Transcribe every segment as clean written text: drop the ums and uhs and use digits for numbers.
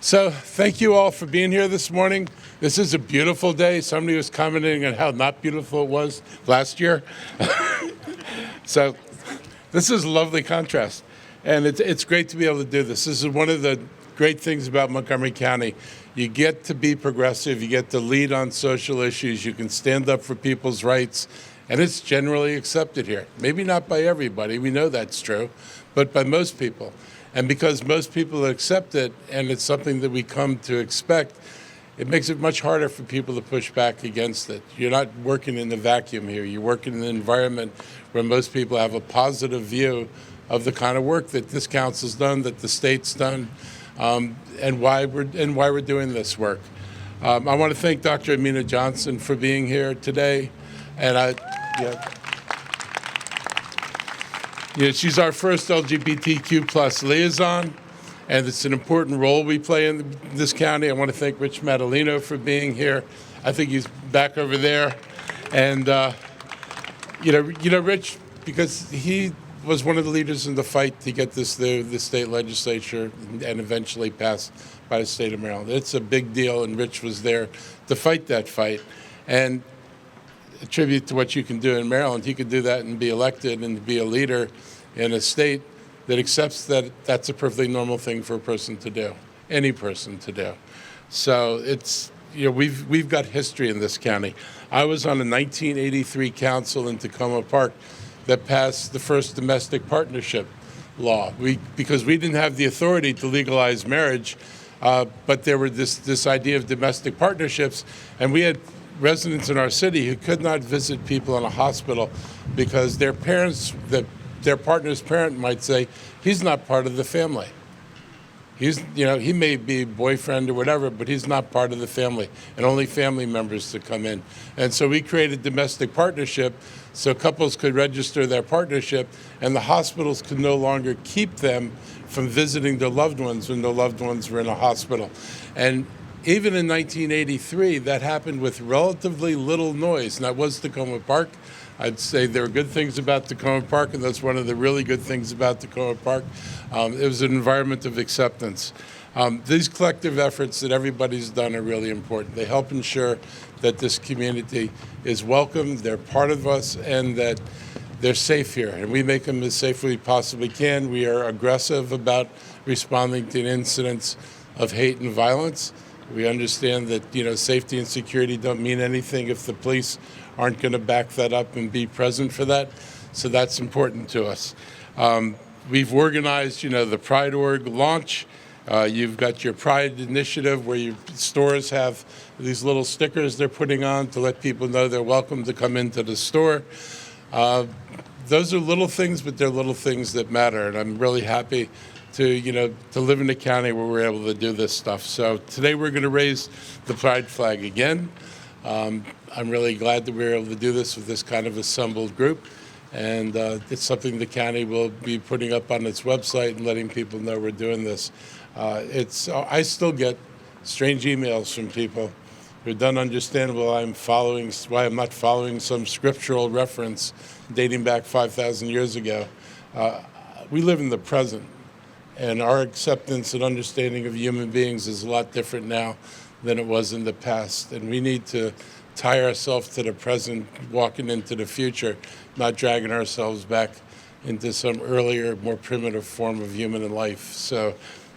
So thank you all for being here this morning. This is a beautiful day. Somebody was commenting on how not beautiful it was last year. So this is a lovely contrast. And it's great to be able to do this. This is one of the great things about Montgomery County. You get to be progressive. You get to lead on social issues. You can stand up for people's rights. And it's generally accepted here. Maybe not by everybody. We know that's true. But by most people. And because most people accept it, and it's something that we come to expect, it makes it much harder for people to push back against it. You're not working in a vacuum here. You're working in an environment where most people have a positive view of the kind of work that this council's done, that the state's done, and why we're doing this work. I want to thank Dr. Amina Johnson for being here today, and she's our first LGBTQ plus liaison, and it's an important role we play in this county. I want to thank Rich Madalino for being here. I think he's back over there. And, Rich, because he was one of the leaders in the fight to get this through the state legislature and eventually passed by the state of Maryland. It's a big deal, and Rich was there to fight that fight. And a tribute to what you can do in Maryland. He could do that and be elected and be a leader in a state that accepts that that's a perfectly normal thing for a person to do, any person to do. So it's, we've got history in this county. I was on a 1983 council in Tacoma Park that passed the first domestic partnership law. Because we didn't have the authority to legalize marriage, but there were this idea of domestic partnerships, and we had residents in our city who could not visit people in a hospital because their parents, their partner's parent might say, he's not part of the family. He may be boyfriend or whatever, but he's not part of the family, and only family members to come in. And so we created domestic partnership so couples could register their partnership, and the hospitals could no longer keep them from visiting their loved ones when their loved ones were in a hospital. And even in 1983, that happened with relatively little noise, and that was Tacoma Park. I'd say there are good things about Tacoma Park, and that's one of the really good things about Tacoma Park. It was an environment of acceptance. These collective efforts that everybody's done are really important. They help ensure that this community is welcome, they're part of us, and that they're safe here. And we make them as safe as we possibly can. We are aggressive about responding to incidents of hate and violence. We understand that safety and security don't mean anything if the police aren't going to back that up and be present for that. So that's important to us. We've organized, the Pride Org launch. You've got your Pride initiative where your stores have these little stickers they're putting on to let people know they're welcome to come into the store. Those are little things, but they're little things that matter, and I'm really happy to live in a county where we're able to do this stuff. So today we're going to raise the Pride flag again. I'm really glad that we're able to do this with this kind of assembled group, and it's something the county will be putting up on its website and letting people know we're doing this. I still get strange emails from people who don't understand why I'm not following some scriptural reference dating back 5,000 years ago. We live in the present. And our acceptance and understanding of human beings is a lot different now than it was in the past. And we need to tie ourselves to the present, walking into the future, not dragging ourselves back into some earlier, more primitive form of human life. So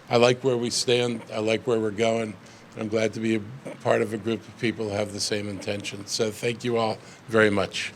I like where we stand. I like where we're going. I'm glad to be a part of a group of people who have the same intention. So thank you all very much.